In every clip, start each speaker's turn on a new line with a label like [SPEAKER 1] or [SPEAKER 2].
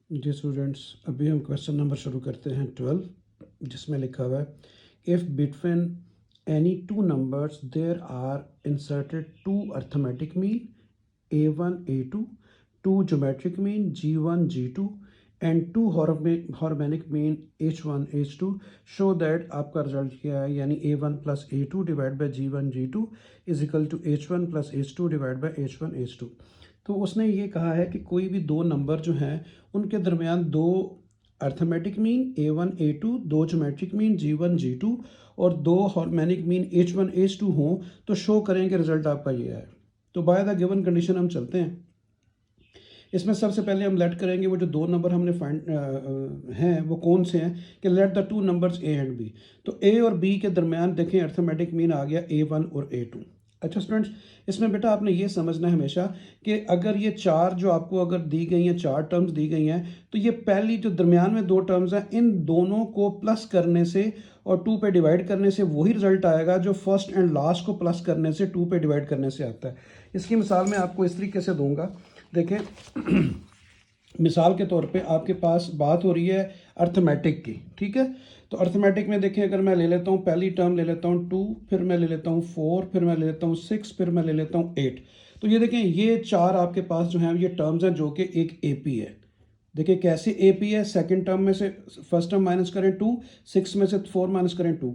[SPEAKER 1] जी students, अभी हम question number शुरू करते हैं 12, जिसमें लिखा हुआ है if between any two numbers there are inserted two arithmetic mean A1 A2, two geometric mean G1 G2 and two harmonic mean H1 H2, show that आपका रिजल्ट क्या है, यानी A1 plus A2 divide by G1 G2 is equal to H1 plus H2 divide by H1 H2। तो उसने ये कहा है कि कोई भी दो नंबर जो हैं उनके दरमियान दो अर्थमेटिक मीन A1 A2, दो ज्योमेट्रिक मीन G1 G2 और दो हार्मोनिक मीन H1 H2 हों तो शो करें कि रिजल्ट आपका ये है। तो बाय द गिवन कंडीशन हम चलते हैं। इसमें सबसे पहले हम लेट करेंगे वो जो दो नंबर हमने फाइंड हैं वो कौन से हैं, कि let the two numbers A and B। तो A और B के दरमियान देखें अर्थमेटिक मीन आ गया A1 और A2। अच्छा स्टूडेंट्स, इसमें बेटा आपने ये समझना है हमेशा कि अगर ये चार जो आपको अगर दी गई हैं, चार टर्म्स दी गई हैं, तो ये पहली जो दरमियान में दो टर्म्स हैं इन दोनों को प्लस करने से और टू पे डिवाइड करने से वही रिजल्ट आएगा जो फर्स्ट एंड लास्ट को प्लस करने से टू पे डिवाइड करने से आता है। इसकी मिसाल मैं आपको इस तरीके से दूंगा। देखें मिसाल के तौर पे आपके पास बात हो रही है अर्थमेटिक की, ठीक है। तो अर्थमेटिक में देखें, अगर मैं ले लेता हूँ पहली टर्म ले लेता हूँ 2, फिर मैं ले लेता हूँ 4, फिर मैं ले लेता हूँ 6, फिर मैं ले लेता हूँ 8। तो ये देखें ये चार आपके पास जो हैं ये टर्म्स हैं जो कि एक AP है। देखिए कैसे AP है, सेकंड टर्म में से फर्स्ट टर्म माइनस करें 2, 6 में से 4 माइनस करें 2।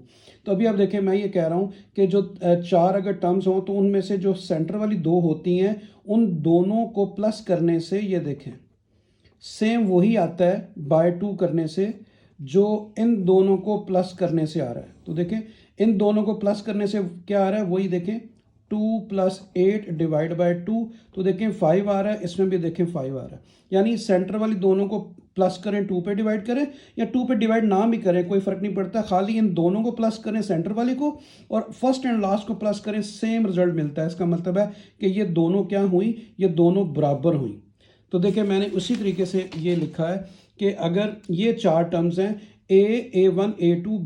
[SPEAKER 1] तो अभी आप देखें मैं ये कह रहा हूँ कि जो चार अगर टर्म्स हों तो उनमें से जो सेंटर वाली दो होती हैं उन दोनों को प्लस करने से ये देखें सेम वही आता है बाय 2 करने से जो इन दोनों को प्लस करने से आ रहा है। तो देखें इन दोनों को प्लस करने से क्या आ रहा है, वही देखें 2 प्लस 8 डिवाइड बाय 2। तो देखें 5 आ रहा है, इसमें भी देखें 5 आ रहा है। यानी सेंटर वाली दोनों को प्लस करें 2 पे डिवाइड करें या 2 पे डिवाइड ना भी करें कोई फ़र्क नहीं पड़ता, खाली इन दोनों को प्लस करें सेंटर वाली को और फर्स्ट एंड लास्ट को प्लस करें, सेम रिजल्ट मिलता है। इसका मतलब है कि ये दोनों क्या हुई, ये दोनों बराबर हुई। तो देखिए मैंने उसी तरीके से ये लिखा है कि अगर ये चार टर्म्स हैं A1 A2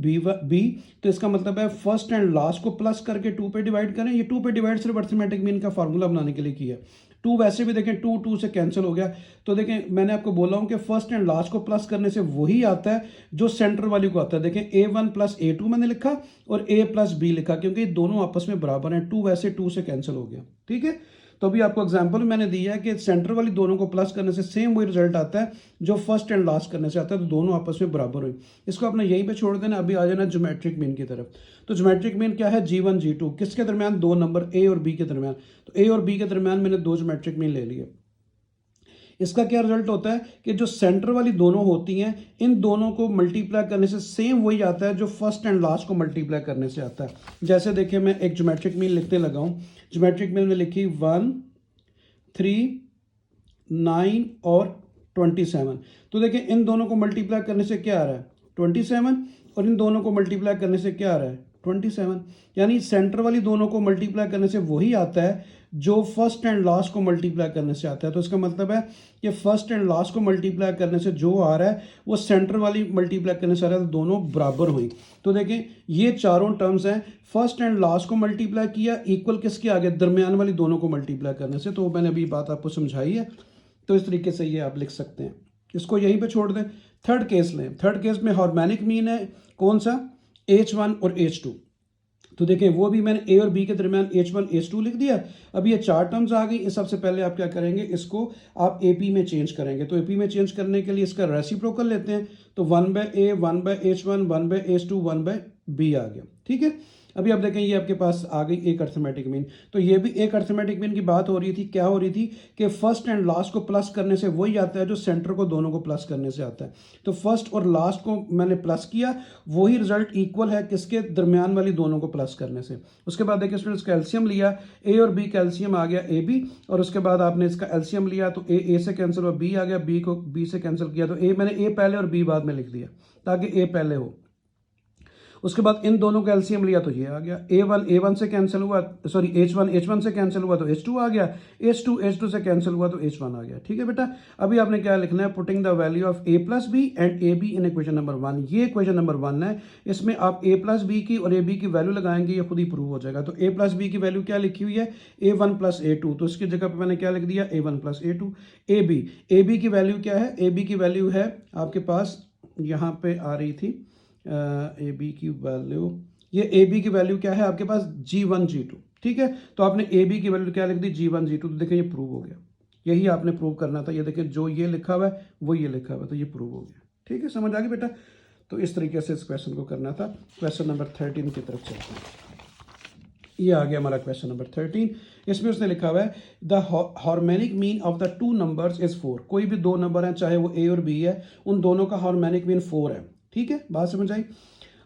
[SPEAKER 1] B, तो इसका मतलब है फर्स्ट एंड लास्ट को प्लस करके 2 पे डिवाइड करें। ये 2 पे डिवाइड सिर्फ अर्थमेटिक मीन का फार्मूला बनाने के लिए किया। 2 वैसे भी देखें 2 2 से कैंसिल हो गया। तो देखें मैंने आपको बोला हूं कि फर्स्ट एंड लास्ट को प्लस करने से वही आता है जो सेंटर वाली को आता है। देखें A1 प्लस A2 मैंने लिखा और A प्लस B लिखा, क्योंकि दोनों आपस में बराबर हैं। 2 वैसे 2 से कैंसिल हो गया, ठीक है। तो अभी आपको एग्जांपल मैंने दिया है कि सेंटर वाली दोनों को प्लस करने से सेम वही रिजल्ट आता है जो फर्स्ट एंड लास्ट करने से आता है। तो दोनों आपस में बराबर हुई। इसको आपने यहीं पे छोड़ देना। अभी आ जाना ज्योमेट्रिक मीन की तरफ। तो ज्योमेट्रिक मीन क्या है, G1 G2 किसके दरमियान, दो नंबर A और B के दरमियान। तो A और B के दरमियान मैंने दो ज्योमेट्रिक मीन ले लिए। इसका क्या रिजल्ट होता है कि जो सेंटर वाली दोनों होती हैं इन दोनों को मल्टीप्लाई करने से सेम वही आता है जो फर्स्ट एंड लास्ट को मल्टीप्लाई करने से आता है। जैसे देखिए मैं एक ज्योमेट्रिक मीन लिखने लगा हूं। ज्योमेट्रिक मीन में लिखी 1 3 9 और 27। तो देखिए इन दोनों को मल्टीप्लाई करने से क्या आ रहा है 27, और इन दोनों को मल्टीप्लाई करने से क्या आ रहा है 27। यानी सेंटर वाली दोनों को मल्टीप्लाई करने से वही आता है जो फर्स्ट एंड लास्ट को मल्टीप्लाई करने से आता है। तो इसका मतलब है कि फर्स्ट एंड लास्ट को मल्टीप्लाई करने से जो आ रहा है वो सेंटर वाली मल्टीप्लाई करने से आ रहा है, तो दोनों बराबर हुई। तो देखें ये चारों टर्म्स हैं, फर्स्ट एंड लास्ट को मल्टीप्लाई किया इक्वल किसके आगे, दरमियान वाली दोनों को मल्टीप्लाई करने से। तो मैंने अभी बात आपको समझाई है। तो इस तरीके से ये आप लिख सकते हैं। इसको यहीं पे छोड़ दें। थर्ड केस लें। थर्ड केस में हार्मोनिक मीन है कौन सा, H1 और H2। तो देखिए वो भी मैंने A और B के दरमियान H1 H2 लिख दिया। अब ये चार टर्म्स आ गई। सबसे पहले आप क्या करेंगे, इसको आप AP में चेंज करेंगे। तो AP में चेंज करने के लिए इसका रेसिप्रोकल लेते हैं। तो 1/A 1/H1 1/H2 1/B आ गया, ठीक है। अभी आप देखें ये आपके पास आ गई एक अर्थमेटिक मीन। तो ये भी एक अर्थमेटिक मीन की बात हो रही थी। क्या हो रही थी कि फर्स्ट एंड लास्ट को प्लस करने से वही आता है जो सेंटर को दोनों को प्लस करने से आता है। तो फर्स्ट और लास्ट को मैंने प्लस किया, वही रिजल्ट इक्वल है किसके, दरमियान वाली दोनों को प्लस करने से। उसके बाद देखिए स्टूडेंट्स कैल्शियम लिया, A और B कैल्शियम आ गया AB, और उसके बाद आपने इसका एल्शियम लिया तो A से कैंसिल हुआ, B आ गया, B को B से कैंसिल किया तो मैंने A पहले और B बाद में लिख दिया ताकि A पहले हो। उसके बाद इन दोनों का एलसीएम लिया तो ये आ गया, A1 से कैंसिल हुआ, सॉरी H1 से कैंसिल हुआ तो H2 आ गया, H2 से कैंसिल हुआ तो H1 आ गया। ठीक है बेटा, अभी आपने क्या लिखना है, putting the value of A plus B and A B in equation number 1। ये इक्वेशन नंबर 1 है, इसमें आप A प्लस बी की और ए बी की वैल्यू लगाएंगे, ये खुद ही प्रूव हो जाएगा। तो A प्लस बी की वैल्यू क्या लिखी हुई है, A1 प्लस A2, तो इसकी जगह पर मैंने क्या लिख दिया, A1 plus A2। A B की वैल्यू क्या है, ए बी की वैल्यू है आपके पास यहाँ पे आ रही थी, ए बी की वैल्यू, ये ए बी की वैल्यू क्या है आपके पास, G1 G2। ठीक है, तो आपने ए बी की वैल्यू क्या लिख दी, G1 G2, तो देखें ये प्रूव हो गया। यही आपने प्रूव करना था, ये देखें जो ये लिखा हुआ है वो ये लिखा हुआ है, तो ये प्रूव हो गया। ठीक है, समझ आ गई बेटा। तो इस तरीके से इस क्वेश्चन को करना था। क्वेश्चन नंबर 13 की तरफ चलते हैं। ये आ गया हमारा क्वेश्चन नंबर 13। इसमें उसने लिखा हुआ है the harmonic mean of the two numbers is 4। कोई भी दो नंबर हैं, चाहे वो ए और बी है, उन दोनों का हार्मोनिक मीन 4 है। ठीक है, बात समझ आई।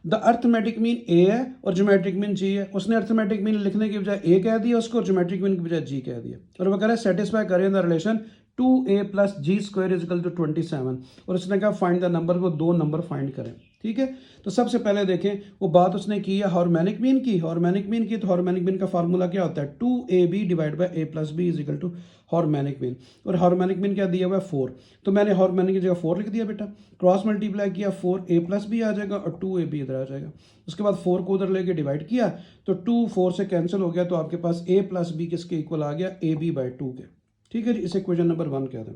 [SPEAKER 1] द अर्थमेटिक मीन ए है और ज्योमेट्रिक मीन जी है। उसने अर्थमेटिक मीन लिखने की बजाय ए कह दिया उसको, और ज्योमेट्रिक मीन की बजाय जी कह दिया, और वो कह रहा है सेटिस्फाई करें the relation 2a plus g square is equal to 27, और उसने कहा फाइंड द नंबर, वो दो नंबर फाइंड करें। ठीक है, तो सबसे पहले देखें वो बात उसने की है हार्मोनिक मीन की। हार्मोनिक मीन की, तो हार्मोनिक मीन का फार्मूला क्या होता है, 2ab divide by a plus b is equal to harmonic mean. और हार्मोनिक मीन क्या दिया हुआ है, 4, तो मैंने हार्मोनिक की जगह 4 लिख दिया बेटा। क्रॉस मल्टीप्लाई किया, 4a प्लस बी आ जाएगा और 2ab इधर आ जाएगा। उसके बाद 4 को उधर लेके डिवाइड किया तो 2 4 से कैंसिल हो गया, तो आपके पास a प्लस बी किसके इक्वल आ गया, ab बाई 2 के। ठीक है जी, इसे इक्वेशन नंबर 1 कह दें।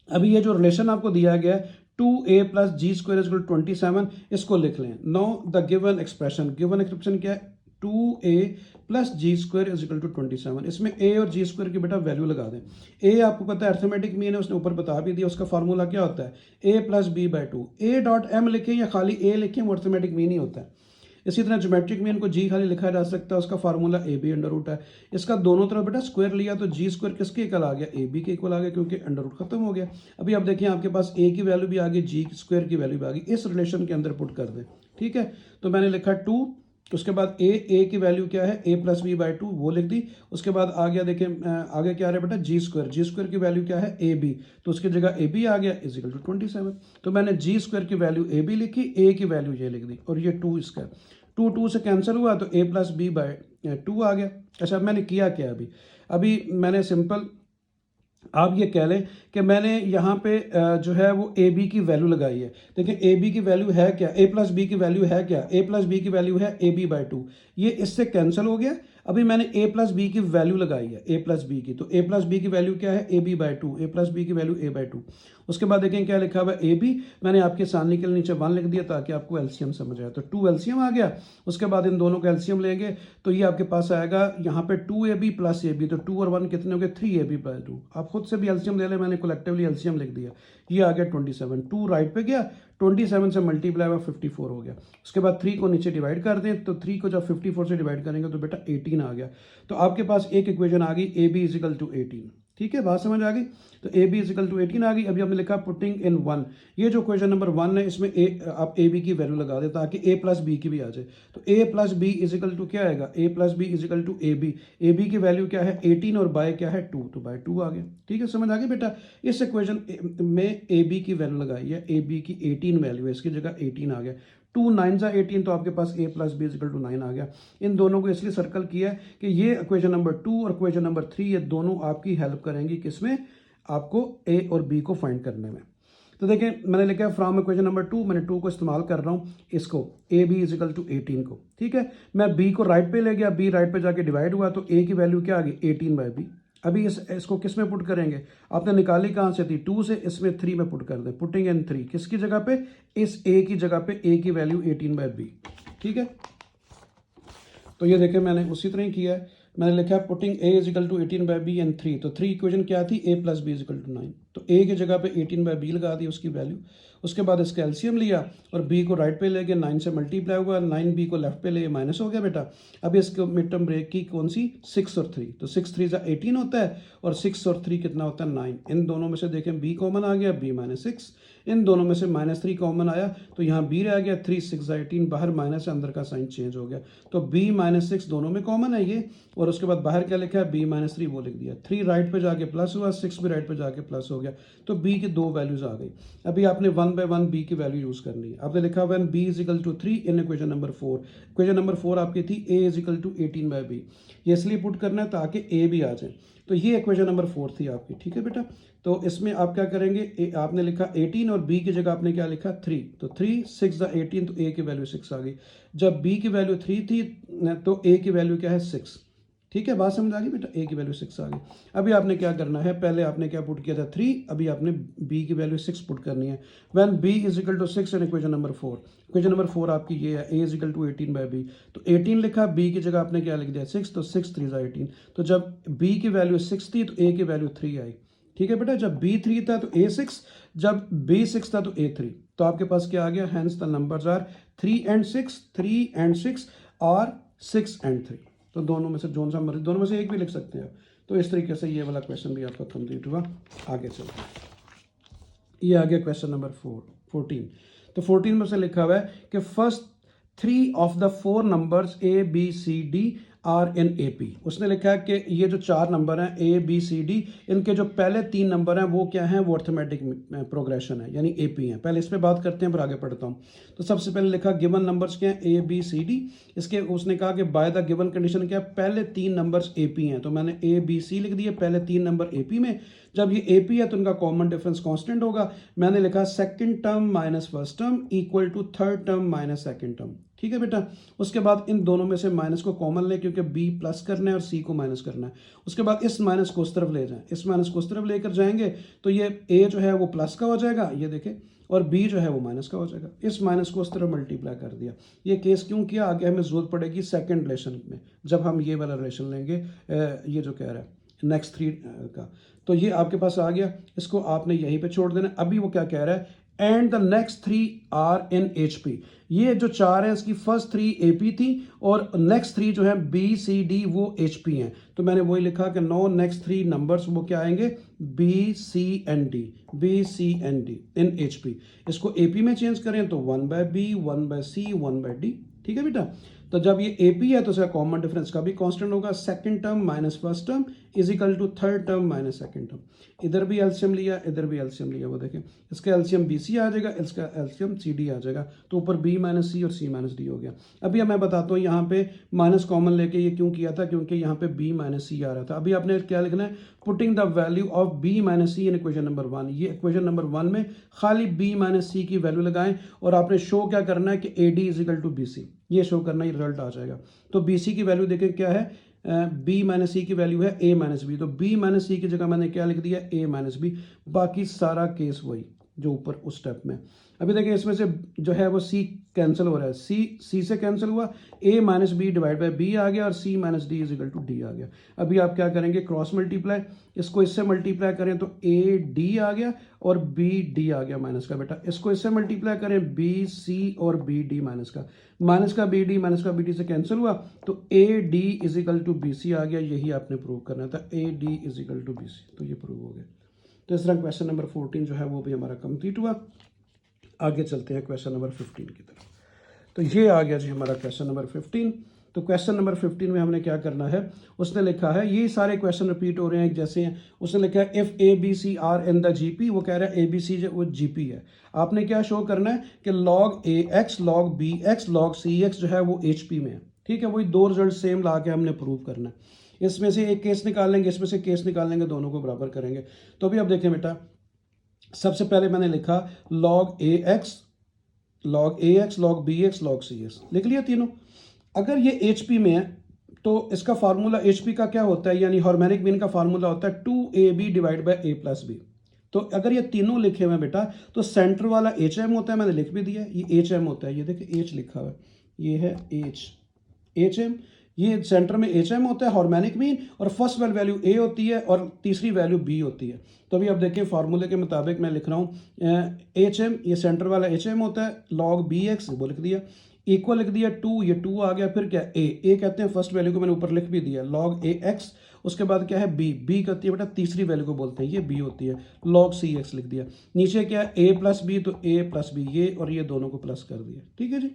[SPEAKER 1] अभी ये जो रिलेशन आपको दिया गया है 2a plus g square is equal to 27, इसको लिख लें। Know the given expression, given expression क्या है, 2a plus g square is equal to 27। इसमें a और जी स्क्वायर की बेटा वैल्यू लगा दें। a आपको पता है अर्थमेटिक मीन है, उसने ऊपर बता भी दिया, उसका फार्मूला क्या होता है, a plus b by 2। a dot m लिखें या खाली a लिखें, वो अर्थमेटिक मीन ही होता है। इसी तरह ज्योमेट्रिक मीन को जी खाली लिखा जा सकता है, उसका formula a b under root है। इसका दोनों तरफ बेटा स्क्वायर लिया तो जी स्क्वायर किसके इक्वल आ गया, ए बी के इक्वल आ गया, क्योंकि अंडर रूट खत्म हो गया। अभी आप देखिए आपके पास ए की वैल्यू भी आ गई, जी स्क्वायर की वैल्यू भी आ गई, इस रिलेशन के अंदर पुट कर दें। ठीक है, तो मैंने लिखा 2, उसके बाद ए की वैल्यू क्या है, a प्लस बी बाई 2, वो लिख दी। उसके बाद आ गया देखें आगे क्या आ रहा है बेटा, जी स्क्वायर की वैल्यू क्या है, ए बी, तो उसकी जगह ए बी आ गया इज इक्वल टू 27। तो मैंने जी स्क्वायर की वैल्यू ए बी लिखी, ए की वैल्यू ये लिख दी, और ये 2 इसका 2 से कैंसिल हुआ तो a प्लस बी बाई 2 आ गया। अच्छा, मैंने किया क्या, अभी मैंने सिंपल, आप ये कह लें कि मैंने यहाँ पे जो है वो ए बी की वैल्यू लगाई है। देखिए ए बी की वैल्यू है क्या, ए प्लस बी की वैल्यू है क्या, ए प्लस बी की वैल्यू है ए बी बाई 2, ये इससे कैंसिल हो गया। अभी मैंने ए प्लस बी की वैल्यू लगाई है, ए प्लस बी की, तो ए प्लस बी की वैल्यू क्या है, a b by 2, a plus b की वैल्यू ए बाई 2। उसके बाद देखें क्या लिखा हुआ है, ए बी, मैंने आपके सामने के नीचे 1 लिख दिया ताकि आपको एलसीएम समझ आए, तो 2 एलसीएम आ गया। उसके बाद इन दोनों का एलसीएम लेंगे तो ये आपके पास आएगा यहाँ पे 2ab प्लस ए बी, तो 2 और 1 कितने हो गए, 3ab बाई 2। आप खुद से भी एलसीएम ले लें, मैंने कलेक्टिवली एलसीएम लिख दिया, ये आ गया 27। 2 राइट पे गया, 27 से मल्टीप्लाई हुआ 54 हो गया। उसके बाद 3 को नीचे डिवाइड कर दें, तो 3 को जब 54 से डिवाइड करेंगे तो बेटा 18 आ गया। तो आपके पास एक इक्वेशन आ गई, a b is equal to 18। ठीक है, बात समझ आ गई। तो ए बी इजिकल टू 18 आ गई। अभी हमने लिखा पुटिंग इन 1, ये जो क्वेश्चन नंबर 1 है इसमें आप ए बी की वैल्यू लगा दें ताकि ए प्लस बी की भी आ जाए। तो ए प्लस बी इजिकल टू क्या आएगा, A plus B is equal to A B की वैल्यू क्या है 18 और बाय क्या है 2, तो बाय 2 आ गया। ठीक है, समझ आ गई बेटा। इस इक्वेशन में ए बी की वैल्यू लगाई है, ए बी की 18 वैल्यू है, इसकी जगह 18 आ गया। 2 9 जा 18, तो आपके पास a plus B is equal to 9 आ गया। इन दोनों को इसलिए सर्कल किया है कि ये इक्वेशन नंबर 2 और इक्वेशन नंबर 3 ये दोनों आपकी हेल्प करेंगी किसमें, आपको a और b को फाइंड करने में। तो देखें मैंने लिखा है फ्रॉम इक्वेशन नंबर 2, मैंने 2 को इस्तेमाल कर रहा हूँ इसको, ए बी इजिकल टू 18 को। ठीक है, मैं b को राइट पे ले गया, b राइट पे जाके डिवाइड हुआ तो a की वैल्यू क्या आ गई 18 बाई बी। अभी इसको किस में पुट करेंगे, आपने निकाली कहाँ से थी 2 से, इसमें 3 में पुट कर दें। पुटिंग इन 3 किसकी जगह पे, इस a की जगह पे, a की वैल्यू 18 बाई बी। ठीक है, तो ये देखें मैंने उसी तरह ही किया है। मैंने लिखा है putting a is equal to 18 by बी एंड 3, तो 3 इक्वेशन क्या थी, a plus B is equal to 9, तो a की जगह पे 18 बाई बी लगा दी उसकी वैल्यू। उसके बाद इसका एलसीएम लिया और b को राइट पे ले गए, 9 से मल्टीप्लाई हुआ, 9b को लेफ्ट पे ले माइनस हो गया बेटा। अब इसको मिड टर्म ब्रेक की कौन सी, 6 और 3, तो 6 3 18 होता है और 6 और 3 कितना होता है 9। इन दोनों में से देखें b कॉमन आ गया, b माइनस 6, इन दोनों में से -3 कॉमन आया तो यहाँ b रह गया, 3 6 18, बाहर माइनस अंदर का साइन चेंज हो गया, तो b माइनस 6 दोनों में कॉमन है ये। और उसके बाद बाहर क्या लिखा है b माइनस 3, वो लिख दिया। 3 राइट पे जाके प्लस हुआ, 6 भी राइट पे जाके प्लस हो गया। गया, तो b की 2 वैल्यूज़ आ गई। अभी आपने 1 बाय 1 b की वैल्यू यूज़ करनी है। आपने लिखा when b is equal to 3 in equation number 4। Equation number 4 आपकी थी a is equal to 18 by b। ये इसलिए पुट करना है ताकि a भी आ जाए। तो ये इक्वेशन नंबर 4 थी आपकी, ठीक है बेटा। तो इसमें आप क्या करेंगे, आपने लिखा 18 और b की जगह आपने क्या लिखा 3, तो 3 6 द 18, तो a की वैल्यू 6 आ गई। जब b की वैल्यू 3 थी तो a की वैल्यू क्या है 6, ठीक है। बात समझ आ गई बेटा, a की वैल्यू 6 आ गई। अभी आपने क्या करना है, पहले आपने क्या पुट किया था 3, अभी आपने b की वैल्यू 6 पुट करनी है। When b is equal to 6 in equation number 4। Equation number 4 आपकी ये है, a is equal to 18 by b। तो 18 लिखा, b की जगह आपने क्या लिख दिया 6, तो 6 3 18। तो जब b की वैल्यू 6 थी तो a की वैल्यू 3 आई, ठीक है बेटा। जब b 3 था तो a 6, जब b 6 था तो a 3। तो आपके पास क्या आ गया, hence the numbers are 3 and 6, 3 and 6 और 6 एंड 3। तो दोनों में से जो सा मर्जी, दोनों में से एक भी लिख सकते हैं आप। तो इस तरीके से ये वाला क्वेश्चन भी आपका कंप्लीट हुआ। आगे चलते हैं, ये आ गया क्वेश्चन नंबर 14। तो 14 में से लिखा हुआ है कि first 3 of the 4 numbers a B c d are in a p. उसने लिखा है कि ये जो 4 नंबर हैं ए बी सी डी, इनके जो पहले 3 नंबर हैं वो क्या हैं, वो अर्थमेटिक प्रोग्रेशन है, यानी ए पी हैं। पहले इस पर बात करते हैं फिर आगे पढ़ता हूँ। तो सबसे पहले लिखा गिवन नंबर्स क्या हैं, ए बी सी डी। इसके उसने कहा कि बाय द गिवन कंडीशन क्या है, पहले 3 नंबर्स ए पी हैं। तो मैंने ए बी सी लिख दिए, पहले 3 नंबर ए पी में। जब ये ए पी है तो इनका कॉमन डिफरेंस कांस्टेंट होगा। मैंने लिखा second term minus first term equal to third term minus second term, ठीक है बेटा। उसके बाद इन दोनों में से माइनस को कॉमन ले, क्योंकि b प्लस करना है और c को माइनस करना है। उसके बाद इस माइनस को उस तरफ ले जाएं, इस माइनस को उस तरफ लेकर जाएंगे तो ये a जो है वो प्लस का हो जाएगा, ये देखें, और b जो है वो माइनस का हो जाएगा। इस माइनस को उस तरफ मल्टीप्लाई कर दिया। ये केस क्यों किया, आगे हमें जरूरत पड़ेगी सेकेंड रिलेशन में, जब हम ये वाला रिलेशन लेंगे, ये जो कह रहा है नेक्स्ट 3 का। तो ये आपके पास आ गया, इसको आपने यहीं पे छोड़ देना। अभी वो क्या कह रहा है, and the next 3 are in H p. ये जो 4 है इसकी फर्स्ट 3 ए पी थी और नेक्स्ट 3 जो है बी सी डी वो एच पी हैं। तो मैंने वही लिखा कि नो नेक्स्ट 3 नंबर्स वो क्या आएंगे, b c and d, b c and d in H p. इसको ए पी में चेंज करें तो 1 by b, 1 by c, 1 by d, ठीक है बेटा। तो जब ये ए पी है तो इसका कॉमन डिफरेंस का भी कांस्टेंट होगा, second term minus first term is equal to third term minus second term. इधर भी एलसीएम लिया, इधर भी एलसीएम लिया, वो देखें इसका एलसीएम बी सी आ जाएगा, इसका एलसीएम सी डी आ जाएगा। तो ऊपर बी माइनस सी और सी माइनस डी हो गया। अभी मैं बताता हूँ यहाँ पे माइनस कॉमन लेके ये क्यों किया था, क्योंकि यहाँ पे बी माइनस सी आ रहा था। अभी आपने क्या लिखना है, putting the value of b minus c in equation number 1। ये इक्वेशन नंबर 1 में खाली बी माइनस सी की वैल्यू लगाएं और आपने शो क्या करना है कि a D is equal to B c, ये शो करना, ये रिजल्ट आ जाएगा। तो बी सी की वैल्यू देखें क्या है, बी माइनस सी की वैल्यू है ए माइनस बी। तो बी माइनस सी की जगह मैंने क्या लिख दिया, ए माइनस बी। बाकी सारा केस वही जो ऊपर उस स्टेप में। अभी देखिए इसमें से जो है वो सी कैंसिल हो रहा है, सी से कैंसिल हुआ, A minus B divide by B आ गया और C minus D is equal to D आ गया। अभी आप क्या करेंगे, क्रॉस मल्टीप्लाई, इसको इससे मल्टीप्लाई करें तो ए डी आ गया और बी डी आ गया माइनस का बेटा। इसको इससे मल्टीप्लाई करें बी सी और बी डी माइनस का बी डी माइनस का बी डी से कैंसिल हुआ तो A D is equal to B C आ गया। यही आपने प्रूव करना था, A D is equal to B C, तो ये प्रूव हो गया। तो इस तरह क्वेश्चन नंबर 14 जो है वो भी हमारा कंप्लीट हुआ। आगे चलते हैं क्वेश्चन नंबर 15 की तरफ। तो ये आ गया जी हमारा क्वेश्चन नंबर 15। तो क्वेश्चन नंबर 15 में हमने क्या करना है, उसने लिखा है, ये सारे क्वेश्चन रिपीट हो रहे हैं एक जैसे हैं। उसने लिखा है if A B C are in the GP, वो कह रहा है ए बी सी जो वो जीपी है। आपने क्या शो करना है कि log A x, log B x, log C x जो है वो एच पी में है, ठीक है। वही 2 रिजल्ट सेम ला के हमने प्रूव करना है। इसमें से एक केस निकाल लेंगे, इसमें से केस निकाल लेंगे, दोनों को बराबर करेंगे। तो अभी आप देखें बेटा, सबसे पहले मैंने लिखा log A x, log A x, log B x, log C x, लिख लिया तीनों। अगर ये एच पी में है तो इसका फार्मूला एच पी का क्या होता है, यानी हार्मोनिक मीन का फार्मूला होता है 2ab divide by A plus b. तो अगर ये तीनों लिखे हुए हैं बेटा तो सेंटर वाला एच एम होता है, मैंने लिख भी दिया, ये एच एम होता है, ये देखिए एच लिखा हुआ है, ये है एच एम, ये सेंटर में एच एम होता है हार्मोनिक मीन, और फर्स्ट वाली वैल्यू ए होती है और तीसरी वैल्यू बी होती है। तो अभी आप देखिए फार्मूले के मुताबिक मैं लिख रहा हूँ एच एम, ये सेंटर वाला एच एम होता है, लॉग बी एक्स वो लिख दिया, इक्वल लिख दिया 2, ये 2 आ गया, फिर क्या ए कहते हैं फर्स्ट वैल्यू को मैंने ऊपर लिख भी दिया, लॉग ए एक्स। उसके बाद क्या है बी कहती है बेटा तीसरी वैल्यू को बोलते हैं, ये बी होती है, लॉग सी एक्स लिख दिया। नीचे क्या है ए प्लस बी, तो ए प्लस बी, ये और ये दोनों को प्लस कर दिया, ठीक है जी।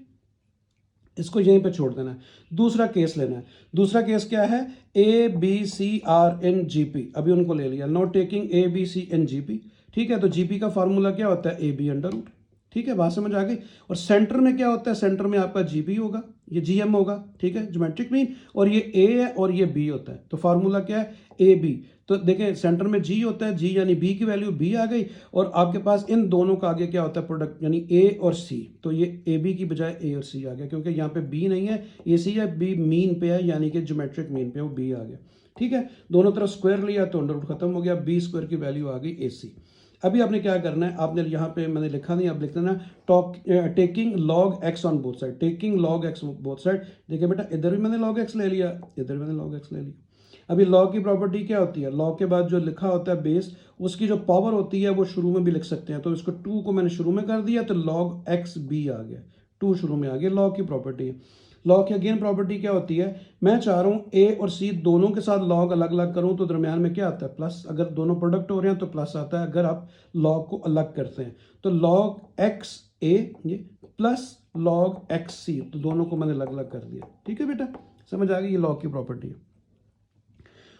[SPEAKER 1] इसको यहीं पे छोड़ देना है। दूसरा केस लेना है। दूसरा केस क्या है, a B C are in g p. अभी उनको ले लिया, not taking a B c in g P, ठीक है, तो जीपी का फार्मूला क्या होता है, ए बी अंडर रूट। ठीक है, बात समझ आ गई। और सेंटर में क्या होता है, सेंटर में आपका जीपी होगा, ये जीएम होगा। ठीक है, ज्योमेट्रिक मीन, और ये ए है और ये बी होता है, तो फार्मूला क्या है, ए बी। तो देखें सेंटर में जी होता है, जी यानी बी की वैल्यू बी आ गई, और आपके पास इन दोनों का आगे क्या होता है, प्रोडक्ट यानी ए और सी, तो ये ए बी की बजाय ए और सी आ गया, क्योंकि यहाँ पे बी नहीं है, ए सी है, बी मीन पे है, यानी कि ज्योमेट्रिक मीन पे वो बी आ गया। ठीक है, दोनों तरफ स्क्वायर लिया तो अंडर रूट खत्म हो गया, बी स्क्वायर की वैल्यू आ गई ए सी। अभी आपने क्या करना है, आपने यहाँ पे मैंने लिखा नहीं, आप लिख देना taking log x on both side, taking log x both side. देखिए बेटा, इधर भी मैंने लॉग एक्स ले लिया, इधर मैंने लॉग एक्स ले लिया। अभी लॉग की प्रॉपर्टी क्या होती है, लॉग के बाद जो लिखा होता है बेस, उसकी जो पावर होती है वो शुरू में भी लिख सकते हैं, तो इसको 2 को मैंने शुरू में कर दिया, तो लॉग एक्स बी आ गया, 2 शुरू में आ गया, लॉग की प्रॉपर्टी है। लॉग की अगेन प्रॉपर्टी क्या होती है, मैं चाह रहा हूँ ए और सी दोनों के साथ लॉग अलग अलग करूँ, तो दरमियान में क्या आता है, प्लस। अगर दोनों प्रोडक्ट हो रहे हैं तो प्लस आता है, अगर आप लॉग को अलग करते हैं, तो लॉग एक्स ए ये प्लस लॉग एक्स सी, तो दोनों को मैंने अलग अलग कर दिया। ठीक है बेटा, समझ आ गई, ये लॉग की प्रॉपर्टी है।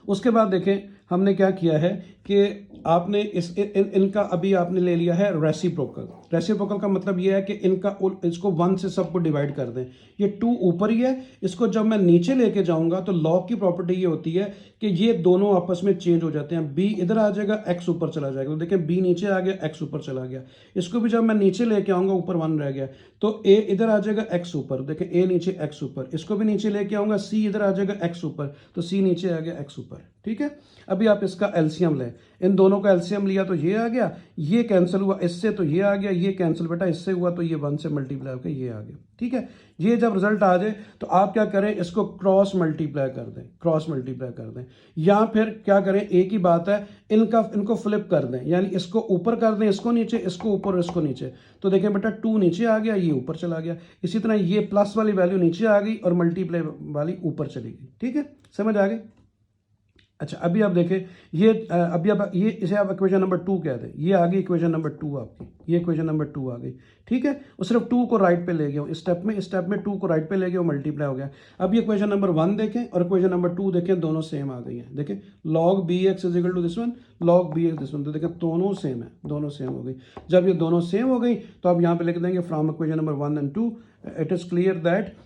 [SPEAKER 1] उसके बाद देखें हमने क्या किया है कि आपने इनका अभी आपने ले लिया है रेसिप्रोकल। रेसिप्रोकल का मतलब ये है कि इसको 1 से सबको डिवाइड कर दें, ये 2 ऊपर ही है, इसको जब मैं नीचे लेके जाऊंगा तो लॉग की प्रॉपर्टी ये होती है कि ये दोनों आपस में चेंज हो जाते हैं, बी इधर आ जाएगा, एक्स ऊपर चला जाएगा, तो देखें बी नीचे आ गया, एक्स ऊपर चला गया। इसको भी जब मैं नीचे लेके आऊंगा, ऊपर 1 रह गया, तो ए इधर आ जाएगा, एक्स ऊपर, देखें ए नीचे एक्स ऊपर, इसको भी नीचे लेके आऊंगा, सी इधर आ जाएगा, एक्स ऊपर, तो सी नीचे आ गया, एक्स ऊपर। ठीक है, अभी आप इसका एलसीएम लें, इन दोनों का एलसीएम लिया तो ये आ गया, ये कैंसिल हुआ इससे तो ये आ गया, ये कैंसिल बेटा इससे हुआ तो ये 1 से मल्टीप्लाई होकर ये आ गया। ठीक है, ये जब रिजल्ट आ जाए तो आप क्या करें, इसको क्रॉस मल्टीप्लाई कर दें, क्रॉस मल्टीप्लाई कर दें, या फिर क्या करें, एक ही बात है, इनको फ्लिप कर दें, यानी इसको ऊपर कर दें, इसको नीचे, इसको ऊपर, इसको नीचे, तो देखें बेटा 2 नीचे आ गया, ये ऊपर चला गया। इसी तरह ये प्लस वाली वैल्यू नीचे आ गई और मल्टीप्लाई वाली ऊपर चली गई। ठीक है, समझ आ गई। अच्छा, अभी आप देखें ये अभी आप ये इसे आप इक्वेशन नंबर 2 कह दें, ये आ गई इक्वेशन नंबर 2 आपकी, ये इक्वेशन नंबर 2 आ गई। ठीक है, वो सिर्फ 2 को राइट पे ले गया इस स्टेप में 2 को राइट पे ले गया, मल्टीप्लाई हो गया। अब ये इक्वेशन नंबर 1 देखें और इक्वेशन नंबर 2 देखें, दोनों सेम आ गई हैं। देखें log B x is equal to this one, log B x this one, तो देखें दोनों सेम है, दोनों सेम हो गई। जब ये दोनों सेम हो गई तो आप यहाँ पे लिख देंगे from equation number 1 and 2 it is clear that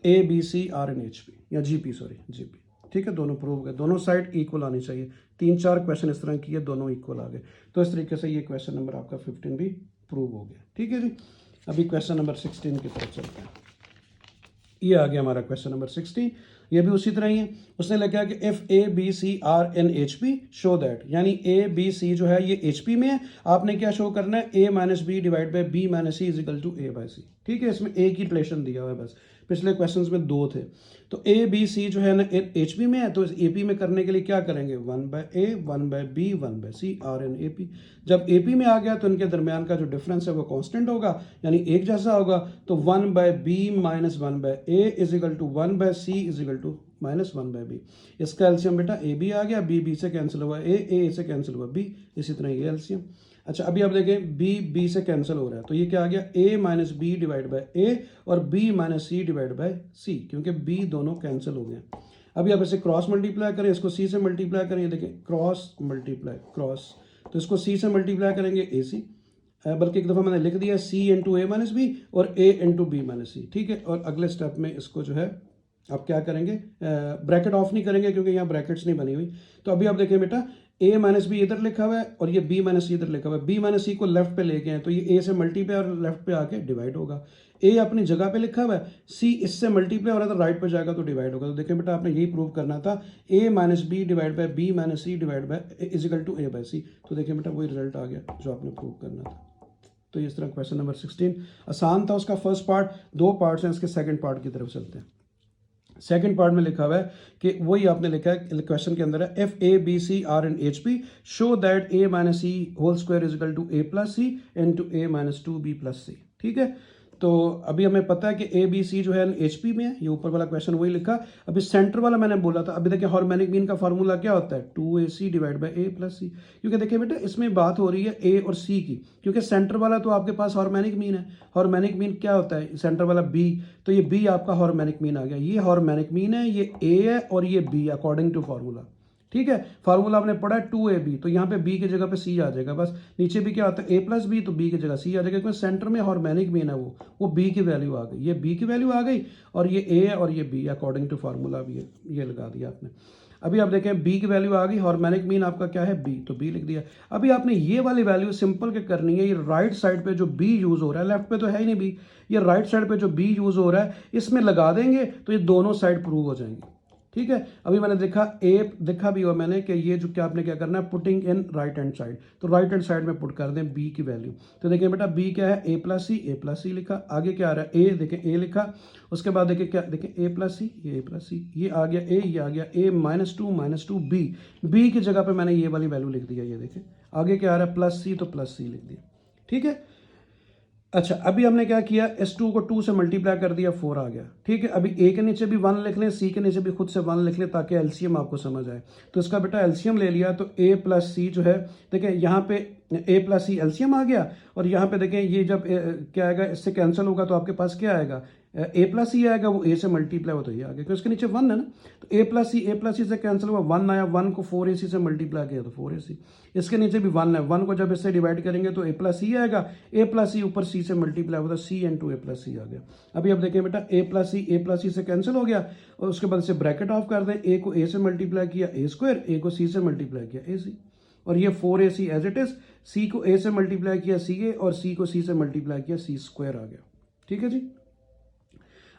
[SPEAKER 1] A B C are in H P, या G P, sorry G P. ठीक है, दोनों प्रूव हो गए, दोनों साइड इक्वल आनी चाहिए। 3-4 क्वेश्चन इस तरह किए, दोनों इक्वल आ गए, तो इस तरीके से ये क्वेश्चन नंबर आपका 15 भी प्रूव हो गया। ठीक है जी, अभी क्वेश्चन नंबर 16 की तरफ चलते हैं। ये आ गया हमारा क्वेश्चन नंबर 16, ये भी उसी तरह ही है। उसने लिखा है कि if A B C are in H P show that, यानी ए बी सी जो है ये एच पी में है, आपने क्या शो करना है, A minus B divide by B minus C is equal to A by C. ठीक है, इसमें एक ही रिलेशन दिया हुआ है बस, पिछले क्वेश्चंस में 2 थे। तो ए बी सी जो है ना एच पी में है, तो इस ए पी में करने के लिए क्या करेंगे, 1 by a 1 by b 1 by c are in a p. जब ए पी में आ गया तो इनके दरमियान का जो डिफरेंस है वो कांस्टेंट होगा, यानी एक जैसा होगा, तो 1 by B minus 1 by a is equal to 1 by c is equal to minus 1 by b. इसका एलसीएम बेटा ए बी आ गया, बी बी से कैंसिल हुआ ए से कैंसिल हुआ बी, इसी तरह ये एलसीएम। अच्छा, अभी आप देखें बी बी से कैंसिल हो रहा है, तो ये क्या आ गया, A minus B divide by A और B minus C divide by C, क्योंकि बी दोनों कैंसिल हो गए। अभी आप इसे क्रॉस मल्टीप्लाई करें, इसको सी से मल्टीप्लाई करें, ये देखें क्रॉस मल्टीप्लाई क्रॉस, तो इसको सी से मल्टीप्लाई करेंगे ए सी, बल्कि एक दफ़ा मैंने लिख दिया सी इंटू ए माइनस बी और ए इंटू बी माइनस सी। ठीक है, और अगले स्टेप में इसको जो है आप क्या करेंगे, ब्रैकेट ऑफ नहीं करेंगे क्योंकि यहाँ ब्रैकेट्स नहीं बनी हुई। तो अभी आप देखें बेटा, ए माइनस बी इधर लिखा हुआ है और ये बी माइनस सी इधर लिखा हुआ है, बी माइनस सी को लेफ्ट पे लेके हैं, तो ये ए से मल्टीप्लाई और लेफ्ट पे आके डिवाइड होगा। ए अपनी जगह पे लिखा हुआ है, सी इससे मल्टीप्लाई हो रहा है तो राइट पे जाएगा तो डिवाइड होगा। तो देखें बेटा, आपने यही प्रूव करना था, A minus B divide by B minus C divide by is equal to A by C. तो देखें बेटा, वही रिजल्ट आ गया जो आपने प्रूव करना था। तो इस तरह क्वेश्चन नंबर 16 आसान था, उसका फर्स्ट पार्ट, 2 पार्ट्स हैं, इसके सेकंड पार्ट की तरफ चलते हैं। सेकंड पार्ट में लिखा हुआ है कि वही आपने लिखा है क्वेश्चन के अंदर है, if A B C are in H P show that A minus C whole square is equal to A plus C into A minus 2b plus C. ठीक है, तो अभी हमें पता है कि ए बी सी जो है एच पी में है, ये ऊपर वाला क्वेश्चन वही लिखा। अभी सेंटर वाला मैंने बोला था, अभी देखिए हार्मोनिक मीन का फार्मूला क्या होता है, 2ac divide by A plus C, क्योंकि देखिए बेटा इसमें बात हो रही है ए और सी की, क्योंकि सेंटर वाला तो आपके पास हार्मोनिक मीन है। हार्मोनिक मीन क्या होता है, सेंटर वाला बी, तो ये बी आपका हार्मोनिक मीन आ गया, ये हार्मोनिक मीन है, ये ए है और ये बी अकॉर्डिंग टू फार्मूला। ठीक है, फार्मूला आपने पढ़ा है 2ab, तो यहाँ पे b की जगह पे c आ जाएगा, बस नीचे भी क्या आता है a प्लस बी, तो b की जगह c आ जाएगा, क्योंकि सेंटर में हार्मोनिक मीन है वो b की वैल्यू आ गई, ये b की वैल्यू आ गई और ये a है और ये b अकॉर्डिंग टू फार्मूला भी ये लगा दिया आपने। अभी आप देखें b की वैल्यू आ गई, हार्मोनिक मीन आपका क्या है b, तो b लिख दिया। अभी आपने ये वाली वैल्यू सिंपल के करनी है, ये राइट साइड पे जो b यूज हो रहा है, लेफ्ट पे तो है ही नहीं b, ये राइट साइड पे जो b यूज हो रहा है इसमें लगा देंगे तो ये दोनों साइड प्रूव हो जाएंगे। ठीक है, अभी मैंने देखा भी हुआ मैंने कि ये जो क्या आपने क्या करना है, putting in right hand side, तो राइट हैंड साइड में पुट कर दें b की वैल्यू। तो देखिए बेटा b क्या है, a प्लस सी लिखा, आगे क्या आ रहा है a, देखें a लिखा, उसके बाद देखिए क्या, देखें a प्लस सी, ये आ गया a, ये आ गया a माइनस टू b की जगह पे मैंने ये वाली वैल्यू लिख दिया, ये देखें आगे क्या आ रहा है प्लस सी, तो प्लस सी लिख दिया। ठीक है, अच्छा अभी हमने क्या किया, S2 को 2 से मल्टीप्लाई कर दिया, 4 आ गया। ठीक है, अभी a के नीचे भी 1 लिख लें, c के नीचे भी खुद से 1 लिख लें ताकि एलसीएम आपको समझ आए। तो इसका बेटा एलसीएम ले लिया, तो a प्लस सी जो है, देखें यहाँ पे a प्लस सी एलसीएम आ गया, और यहाँ पे देखें ये जब क्या आएगा, इससे कैंसिल होगा तो आपके पास क्या आएगा, a प्लस सी आएगा, वो a से मल्टीप्लाई हो तो ये आ गया, क्योंकि इसके नीचे 1 है ना, तो a प्लस सी से कैंसिल हुआ, 1 आया, 1 को 4ac से मल्टीप्लाई किया तो 4ac, इसके नीचे भी 1 है, 1 को जब इससे डिवाइड करेंगे तो a प्लस सी आएगा, a प्लस सी ऊपर c से मल्टीप्लाई होता है, c इंटू a प्लस सी आ गया। अभी अब देखें बेटा a प्लस सी से कैंसिल हो गया, और उसके बाद से ब्रैकेट ऑफ कर दें, a को a से मल्टीप्लाई किया a स्क्वायर, a को c से मल्टीप्लाई किया ac, और ये 4ac as it is, c को a से मल्टीप्लाई किया ca, और c को c से मल्टीप्लाई किया c स्क्वायर आ गया। ठीक है जी,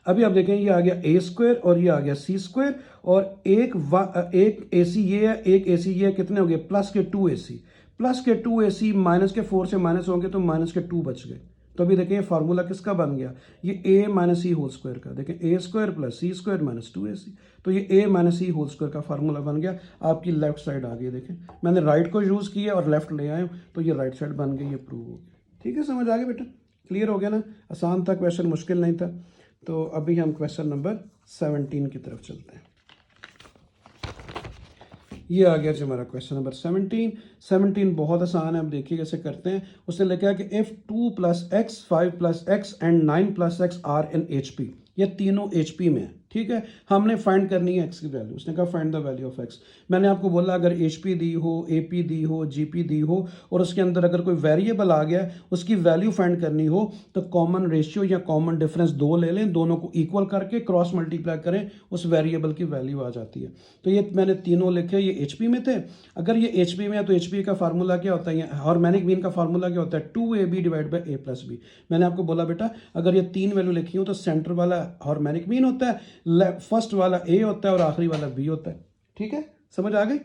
[SPEAKER 1] अभी आप देखें ये आ गया a स्क्वायर और ये आ गया c स्क्वायर, और एक ac ये है, एक ac ये है, कितने हो गए प्लस के 2ac, प्लस के 2ac माइनस के 4 से माइनस होंगे तो माइनस के 2 बच गए। तो अभी देखें ये फार्मूला किसका बन गया, ये a minus C whole square का, देखें a square plus c square minus 2ac, तो ये a minus C whole square का फार्मूला बन गया, आपकी लेफ्ट साइड आ गई। देखें मैंने राइट को यूज़ किया और लेफ्ट ले आए, तो ये राइट साइड बन गई, ये प्रूव हो गया। ठीक है, समझ आ गया बेटा, क्लियर हो गया ना, आसान था क्वेश्चन, मुश्किल नहीं था। तो अभी हम क्वेश्चन नंबर 17 की तरफ चलते हैं। ये आ गया जी हमारा क्वेश्चन नंबर 17 बहुत आसान है, अब देखिए कैसे करते हैं। उसने लिखा है कि if 2 plus x 5 plus x and 9 plus x are in HP, ये तीनों HP में है। ठीक है, हमने फाइंड करनी है x की वैल्यू। उसने कहा find the value of x। मैंने आपको बोला अगर HP दी हो, AP दी हो, GP दी हो, और उसके अंदर अगर कोई वेरिएबल आ गया उसकी वैल्यू फाइंड करनी हो तो कॉमन रेशियो या कॉमन डिफरेंस 2 ले लें, दोनों को इक्वल करके क्रॉस मल्टीप्लाई करें, उस वेरिएबल की वैल्यू आ जाती है। तो ये मैंने तीनों लिखे, ये HP में थे। अगर ये HP में है तो HP का फार्मूला क्या होता है, हार्मोनिक मीन का फार्मूला क्या होता है, 2ab divide by a plus b. मैंने आपको बोला बेटा अगर ये तीन वैल्यू लिखी हो तो सेंटर वाला हार्मोनिक मीन होता है, फर्स्ट वाला a होता है और आखिरी वाला b होता है। ठीक है, समझ आ गई।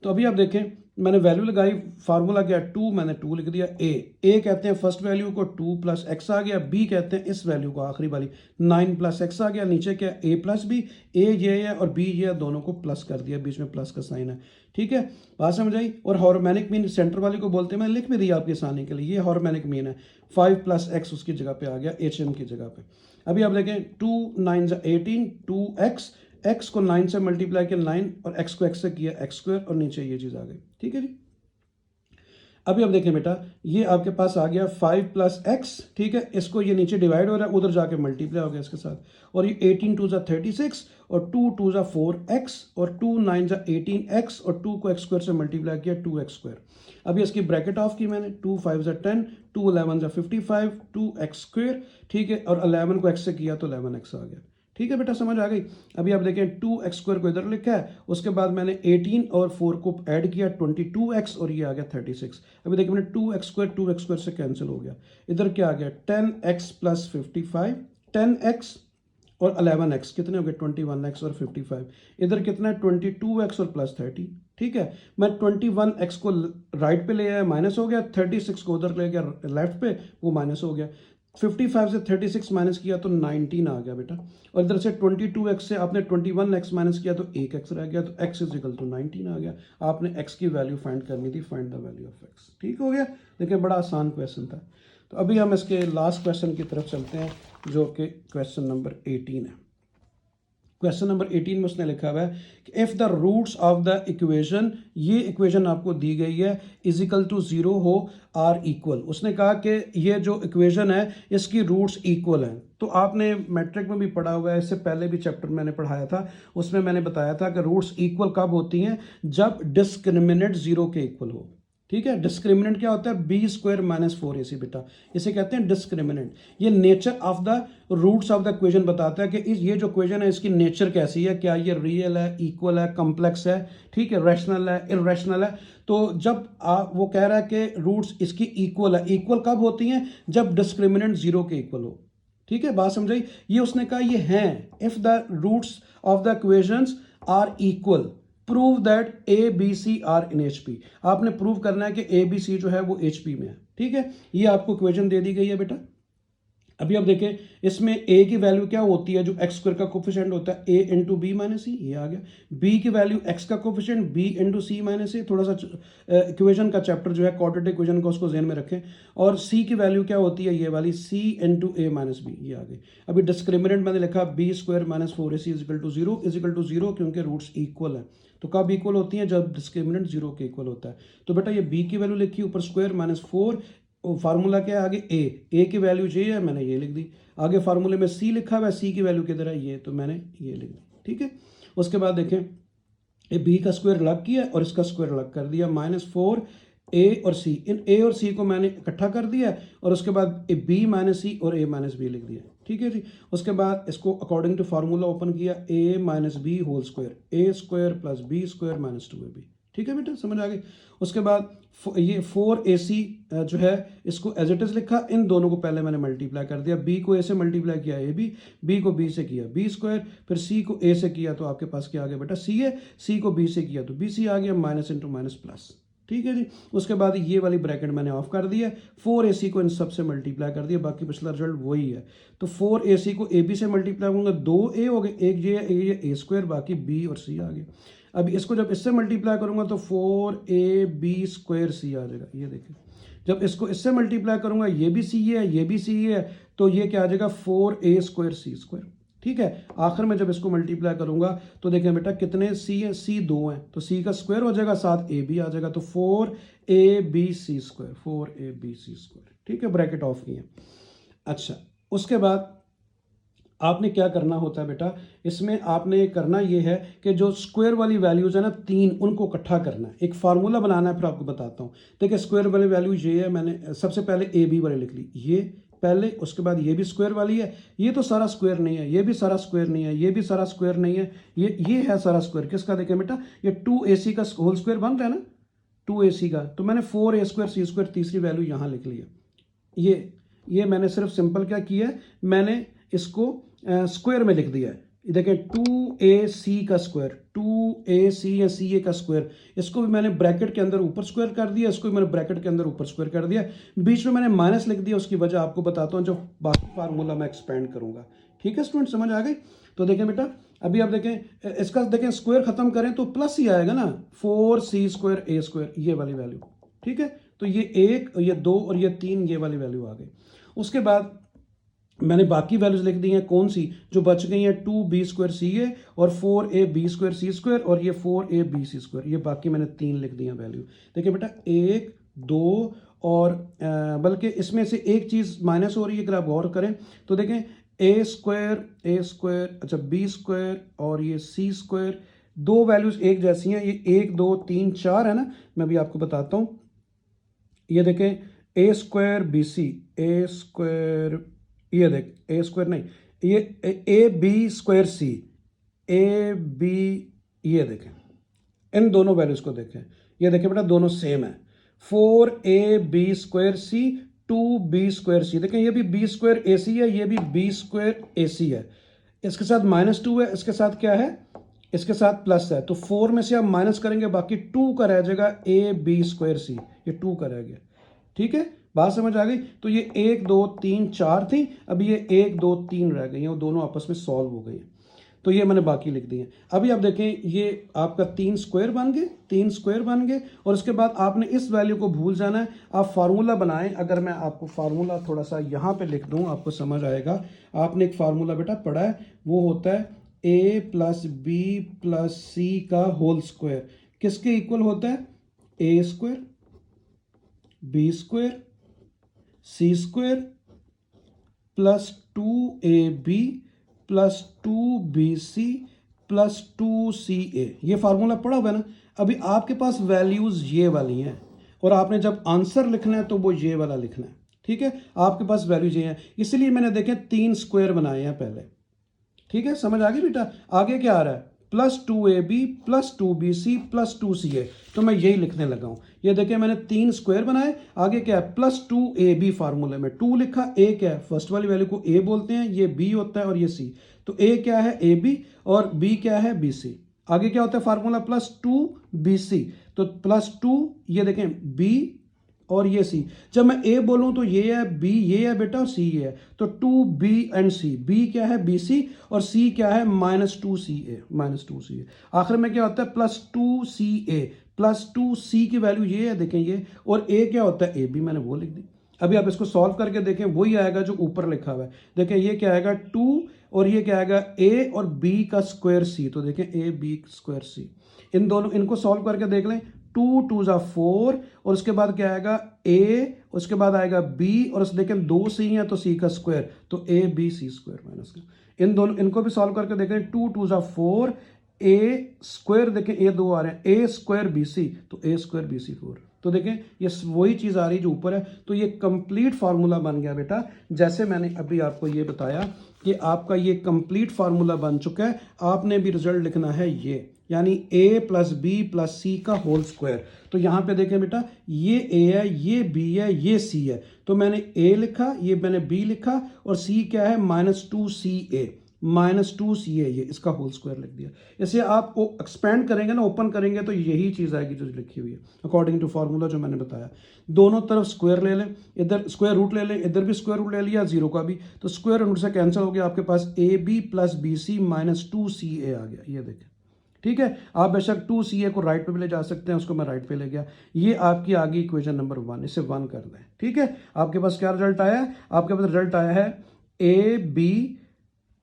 [SPEAKER 1] तो अभी आप देखें मैंने वैल्यू लगाई, फार्मूला क्या है 2, मैंने 2 लिख दिया। a कहते हैं फर्स्ट वैल्यू को, 2 प्लस एक्स आ गया, b कहते हैं इस वैल्यू को आखिरी वाली 9 प्लस एक्स आ गया, नीचे क्या a प्लस बी, a ये है और b ये है, दोनों को प्लस कर दिया, बीच में प्लस का साइन है। ठीक है, बात समझ आई। और हार्मोनिक मीन सेंटर वाली को बोलते हैं, मैंने लिख भी दिया आपकी आसानी के लिए, ये हार्मोनिक मीन है। 5 प्लस एक्स उसकी जगह पे आ गया, HM की जगह पे। अभी आप देखें 2 9 18, 2x, x को 9 से मल्टीप्लाई किया 9, और x को x से किया x स्क्वायर, और नीचे ये चीज़ आ गई। ठीक है जी, अभी अब देखें बेटा ये आपके पास आ गया 5 प्लस एक्स। ठीक है, इसको ये नीचे डिवाइड हो रहा है, उधर जाके मल्टीप्लाई हो गया इसके साथ, और ये 18 2 36, और 2 2 4x, और 2 9 18x, और 2 को x स्क्वायर से मल्टीप्लाई किया 2x स्क्वायर। अभी इसकी ब्रैकेट ऑफ की मैंने, 2 5 10, 2 11 55, 2x स्क्वायर। ठीक है, और 11 को x से किया तो 11x आ गया। ठीक है बेटा, समझ आ गई। अभी आप देखें 2x स्क्वायर को इधर लिखा है, उसके बाद मैंने 18 और 4 को ऐड किया 22x, और ये आ गया 36। अभी देखिए मैंने 2x स्क्वायर से कैंसिल हो गया, इधर क्या आ गया 10x प्लस 55, 10x और 11x कितने हो गए 21x और 55, इधर कितना है 22x और प्लस 30। ठीक है, मैं 21x को राइट पे ले आया, माइनस हो गया, 36 को उधर ले गया लेफ्ट पे, वो माइनस हो गया। 55 से 36 माइनस किया तो 19 आ गया बेटा, और इधर से 22x से आपने 21x माइनस किया तो 1x रह गया, तो x इज इक्वल टू 19 आ गया। आपने x की वैल्यू फाइंड करनी थी, find the value of x। ठीक हो गया, देखिए बड़ा आसान क्वेश्चन था। तो अभी हम इसके लास्ट क्वेश्चन की तरफ चलते हैं जो कि क्वेश्चन नंबर 18 है। क्वेश्चन नंबर 18 में उसने लिखा हुआ है कि if the roots of the equation, ये इक्वेशन आपको दी गई है, इज इक्वल टू 0 हो आर इक्वल। उसने कहा कि ये जो इक्वेशन है इसकी रूट्स इक्वल हैं। तो आपने मैट्रिक में भी पढ़ा हुआ है, इससे पहले भी चैप्टर मैंने पढ़ाया था, उसमें मैंने बताया था कि रूट्स इक्वल कब होती हैं, जब डिस्क्रिमिनेंट 0 के इक्वल हो। ठीक है, डिस्क्रिमिनेंट क्या होता है, बी स्क्वायर माइनस 4ac बेटा, इसे कहते हैं डिस्क्रिमिनेंट। ये nature of the roots of the equation बताता है कि ये जो इक्वेशन है इसकी नेचर कैसी है, क्या ये रियल है, इक्वल है, कॉम्प्लेक्स है, ठीक है, रैशनल है, इरेशनल है। तो जब वो कह रहा है कि रूट्स इसकी इक्वल है, इक्वल कब होती हैं, जब डिस्क्रिमिनेंट 0 के इक्वल हो। ठीक है, बात समझाई। ये उसने कहा ये हैं, if the roots of the equations are equal prove that A B C are in H p. आपने प्रूव करना है कि ए बी सी जो है वो एच पी में है। ठीक है, ये आपको इक्वेशन दे दी गई है बेटा। अभी आप देखें, इसमें a की वैल्यू क्या होती है, जो एक्स स्क्वायर का कोफिशिएंट होता है, a इंटू बी माइनस सी, ये आ गया। b की वैल्यू x का कोफिशिएंट b इंटू सी माइनस ए, थोड़ा सा इक्वेशन का चैप्टर जो है क्वाड्रेटिक इक्वेशन का, उसको ध्यान में रखें। और c की वैल्यू क्या होती है, ये वाली c into a minus b, ये आ गई। अभी डिस्क्रिमिनेंट मैंने लिखा b square minus 4ac is equal to zero, is equal to zero, क्योंकि रूट्स इक्वल है। तो कब इक्वल होती हैं, जब डिस्क्रिमिनेंट 0 के इक्वल होता है। तो बेटा ये b की वैल्यू लिखी, ऊपर स्क्वायर माइनस 4, फार्मूला क्या है आगे, ए की वैल्यू ये है, मैंने ये लिख दी। आगे फार्मूले में सी लिखा हुआ है, सी की वैल्यू किधर है, ये, तो मैंने ये लिख दी। ठीक है, उसके बाद देखें, ये बी का स्क्वायर अलग किया और इसका स्क्वायर अलग कर दिया, -4 ए और सी, इन ए और सी को मैंने इकट्ठा कर दिया और उसके बाद ए बी माइनस सी और ए माइनस बी लिख दिया। ठीक है जी, उसके बाद इसको अकॉर्डिंग टू फार्मूला ओपन किया, A minus B whole square, A square plus B square minus 2ab। ठीक है बेटा, समझ आ गई। उसके बाद ये 4ac जो है इसको एज इट इज लिखा, इन दोनों को पहले मैंने मल्टीप्लाई कर दिया, b को a से मल्टीप्लाई किया ab, b को b से किया b स्क्वायर, फिर c को a से किया तो आपके पास क्या आ गया बेटा, c है, c को b से किया तो bc आ गया, माइनस इंटू माइनस प्लस। ठीक है जी, उसके बाद ये वाली ब्रैकेट मैंने ऑफ कर दिया, 4ac को इन सब से मल्टीप्लाई कर दिया, बाकी पिछला रिजल्ट वही है। तो 4ac को ab से मल्टीप्लाई करूंगा, 2a हो गए, एक ये a स्क्वायर, बाकी b और c आ गया। अब इसको जब इससे मल्टीप्लाई करूंगा तो 4ab स्क्वायर सी आ जाएगा, ये देखिए। जब इसको इससे मल्टीप्लाई करूंगा, ये भी सी है, ये भी सी है, तो ये क्या आ जाएगा, 4a स्क्वायर सी स्क्वायर। ठीक है, आखिर में जब इसको मल्टीप्लाई करूंगा तो देखें बेटा कितने सी है, सी 2 हैं, तो सी का स्क्वायर हो जाएगा, साथ ए बी आ जाएगा, तो 4ab स्क्वायर, 4ab स्क्वायर। ठीक है, ब्रैकेट ऑफ किया। अच्छा, उसके बाद आपने क्या करना होता है बेटा, इसमें आपने करना ये है कि जो स्क्वायर वाली वैल्यूज है ना 3, उनको इकट्ठा करना है, एक फार्मूला बनाना है, फिर आपको बताता हूँ। देखिए स्क्वायर वाली वैल्यू ये है, मैंने सबसे पहले ए बी वाली लिख ली, ये पहले, उसके बाद ये भी स्क्वायर वाली है, ये तो सारा स्क्वायर नहीं है, ये भी सारा स्क्वायर नहीं है, ये भी सारा स्क्वायर नहीं है, ये है सारा स्क्वायर किसका, देखें बेटा ये 2ac का होल स्क्वायर बन रहा है ना, 2ac का, तो मैंने 4a स्क्वायर सी स्क्वायर तीसरी वैल्यू यहाँ लिख लिया। ये मैंने सिर्फ सिंपल क्या किया है, मैंने इसको स्क्वायर में लिख दिया है। देखें 2ac का स्क्वायर, 2ac या ca का स्क्वायर, इसको भी मैंने ब्रैकेट के अंदर ऊपर स्क्वायर कर दिया, इसको भी मैंने ब्रैकेट के अंदर ऊपर स्क्वायर कर दिया, बीच में मैंने माइनस लिख दिया, उसकी वजह आपको बताता हूँ जब बाकी फार्मूला मैं एक्सपेंड करूंगा। ठीक है स्टूडेंट, समझ आ गई। तो देखें बेटा, अभी आप देखें इसका, देखें स्क्वायर खत्म करें तो प्लस ही आएगा ना, 4c स्क्वायर a स्क्वायर, ये वाली वैल्यू। ठीक है, तो ये 1 ये 2 और ये 3, ये वाली वैल्यू आ गई। उसके बाद मैंने बाकी वैल्यूज लिख दी हैं, कौन सी जो बच गई हैं, 2b स्क्वायर सी ए और 4ab स्क्वायर सी स्क्वायर और ये 4ab सी स्क्वायर, ये बाकी मैंने 3 लिख दी हैं वैल्यू। देखिए बेटा 1 2 और बल्कि इसमें से एक चीज़ माइनस हो रही है, अगर आप गौर करें तो देखें a स्क्वायर, अच्छा b स्क्वायर और ये c स्क्वायर, दो वैल्यूज एक जैसी हैं, ये 1 2 3 4 है ना। मैं भी आपको बताता हूँ, ये देखें a square b c, a square, ये देख ए स्क्वायर नहीं, ये a b square c, a b, ये देखें इन दोनों वैल्यूज को देखें, ये देखें बेटा दोनों सेम है, 4ab स्क्वायर सी 2b स्क्वायर सी, देखें ये भी b स्क्वायर ए सी है, ये भी b स्क्वायर ए सी है, इसके साथ -2 है, इसके साथ क्या है, इसके साथ प्लस है, तो 4 में से आप माइनस करेंगे, बाकी 2 का रह जाएगा ab स्क्वायर सी, ये 2 का रह गया। ठीक है, बात समझ आ गई। तो ये 1 2 3 4 थी, अभी ये 1 2 3 रह गई हैं, वो दोनों आपस में सॉल्व हो गई हैं, तो ये मैंने बाकी लिख दी है। अभी आप देखें ये आपका 3 स्क्वायर बन गए, 3 स्क्वायर बन गए, और उसके बाद आपने इस वैल्यू को भूल जाना है, आप फार्मूला बनाएं। अगर मैं आपको फार्मूला थोड़ा सा यहाँ पे लिख दूँ आपको समझ आएगा। आपने एक फार्मूला बेटा पढ़ा है, वो होता है ए प्लस बी प्लस सी का होल स्क्वायर किसके इक्वल होता है? A square, B square, C square plus 2ab plus 2bc plus 2ca। ये फार्मूला पढ़ा हुआ है ना? अभी आपके पास वैल्यूज ये वाली हैं और आपने जब आंसर लिखना है तो वो ये वाला लिखना है। ठीक है, आपके पास वैल्यूज ये हैं, इसलिए मैंने देखे 3 स्क्वायर बनाए हैं पहले। ठीक है, समझ आ गई बेटा? आगे क्या आ रहा है? Plus 2ab plus 2bc plus 2ca। तो मैं यही लिखने लगा हूं। ये देखिए मैंने 3 स्क्वायर बनाए, आगे क्या है? प्लस 2ab फार्मूले में 2 लिखा, a क्या है? फर्स्ट वाली वैल्यू को a बोलते हैं, ये b होता है और ये c। तो a क्या है? ab और b क्या है? bc। आगे क्या होता है फार्मूला? Plus 2bc। तो प्लस 2, ये देखें b और ये सी। जब मैं ए बोलूं तो ये है, बी ये है बेटा और सी ये है। तो 2b एंड सी, बी क्या है? बी सी, और सी क्या है? -2ca, -2ca। आखिर में क्या होता है? +2ca, +2c की वैल्यू ये है, देखें ये। और ए क्या होता है? ए बी, मैंने वो लिख दी। अभी आप इसको सॉल्व करके देखें, वही आएगा जो ऊपर लिखा हुआ है। देखें ये क्या आएगा? 2, और ये क्या आएगा? ए और बी का स्क्वायर सी। तो देखें ए बी स्क्वायर सी, इन दोनों इनको सॉल्व करके देख लें। 2 2 ज़ा 4, और उसके बाद क्या आएगा? ए, उसके बाद आएगा बी, और उस देखें 2 सी है तो सी का स्क्वायर, तो A B C square minus का। इन दोनों इनको भी सॉल्व करके देखें। 2 2 ज़ा 4, ए स्क्वायर, देखें ए 2 आ रहे हैं, ए स्क्वायर बी सी, तो ए स्क्वायर बी सी 4। तो देखें ये वही चीज़ आ रही जो ऊपर है। तो ये कंप्लीट फार्मूला बन गया बेटा। जैसे मैंने अभी आपको ये बताया कि आपका ये कंप्लीट फार्मूला बन चुका है। आपने भी रिजल्ट लिखना है ये, यानी a plus B plus C का होल स्क्वायर। तो यहाँ पे देखें बेटा, ये a है, ये b है, ये c है। तो मैंने a लिखा, ये मैंने b लिखा, और c क्या है? -2ca, -2ca, ये इसका होल स्क्वायर लिख दिया। इसे आप एक्सपेंड करेंगे ना, ओपन करेंगे, तो यही चीज़ आएगी जो लिखी हुई है अकॉर्डिंग टू फार्मूला जो मैंने बताया। दोनों तरफ स्क्वायर ले लें, इधर स्क्वायर रूट ले लें, इधर भी स्क्वायर रूट ले लिया, जीरो का भी, तो स्क्वायर रूट से कैंसिल हो गया। आपके पास ab plus b c -2ca आ गया। ये देखें, ठीक है। आप बेशक 2ca को राइट पे भी ले जा सकते हैं, उसको मैं राइट पे ले गया। ये आपकी आ गई इक्वेशन नंबर 1, इसे 1 कर दें। ठीक है, आपके पास क्या रिजल्ट आया है? आपके पास रिजल्ट आया है a b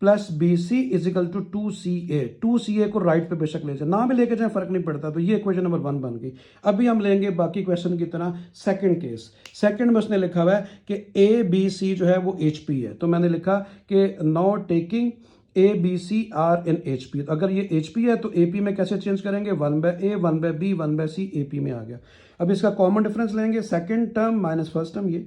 [SPEAKER 1] plus b c is equal to 2ca। 2ca को राइट पे बेशक ले जाए, ना भी लेके जाए फर्क नहीं पड़ता। तो ये इक्वेशन नंबर 1 बन गई। अभी हम लेंगे बाकी क्वेश्चन की तरह सेकंड केस। सेकंड में उसने लिखा हुआ है कि ए बी सी जो है वो HP है। तो मैंने लिखा कि not taking a B C are in HP। अगर ये HP है तो AP में कैसे चेंज करेंगे? 1/A 1/B 1/C AP में आ गया। अब इसका कॉमन डिफरेंस लेंगे, second term minus first term, ये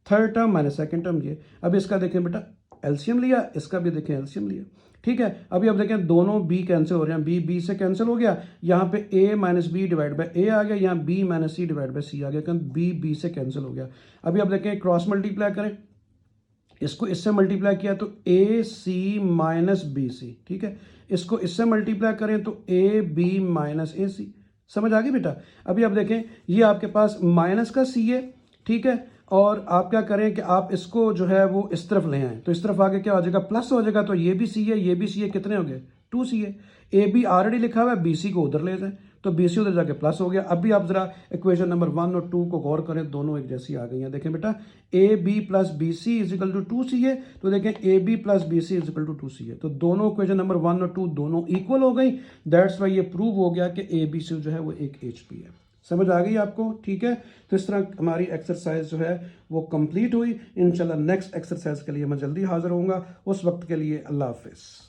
[SPEAKER 1] third term minus second term, ये। अब इसका देखें बेटा, एलसीएम लिया, इसका भी देखें एलसीएम लिया। ठीक है, अभी अब देखें दोनों b कैंसिल हो रहे हैं, b से कैंसिल हो गया। यहाँ पे a minus B divide by A आ गया, यहाँ b minus C divide by C आ गया, क्योंकि b से कैंसिल हो गया। अभी अब देखें क्रॉस मल्टीप्लाई करें, इसको इससे मल्टीप्लाई किया तो ए सी माइनस बी सी। ठीक है, इसको इससे मल्टीप्लाई करें तो ए बी माइनस ए सी। समझ आ गई बेटा? अभी आप देखें, ये आपके पास माइनस का सी है। ठीक है, और आप क्या करें कि आप इसको जो है वो इस तरफ ले आएँ, तो इस तरफ आगे क्या हो जाएगा? प्लस हो जाएगा। तो ये भी सी है, ये भी सी है, कितने हो गए? 2ca। ए बी ऑलरेडी लिखा हुआ है, बी सी को उधर ले जाएं, तो बी सी उधर जाके प्लस हो गया। अभी आप जरा इक्वेशन नंबर 1 और 2 को गौर करें, दोनों एक जैसी आ गई हैं। देखें बेटा, a b plus b c is equal to 2ca। तो देखें a b plus b c is equal to 2ca। तो दोनों इक्वेशन नंबर 1 और 2 दोनों इक्वल हो गई। दैट्स वाई ये प्रूव हो गया कि ए बी सी जो है वो एक HP है। समझ आ गई आपको? ठीक है, तो इस तरह हमारी एक्सरसाइज जो है वो कंप्लीट हुई। इंशाल्लाह नेक्स्ट एक्सरसाइज के लिए मैं जल्दी हाजिर होऊंगा। उस वक्त के लिए अल्लाह हाफिज़।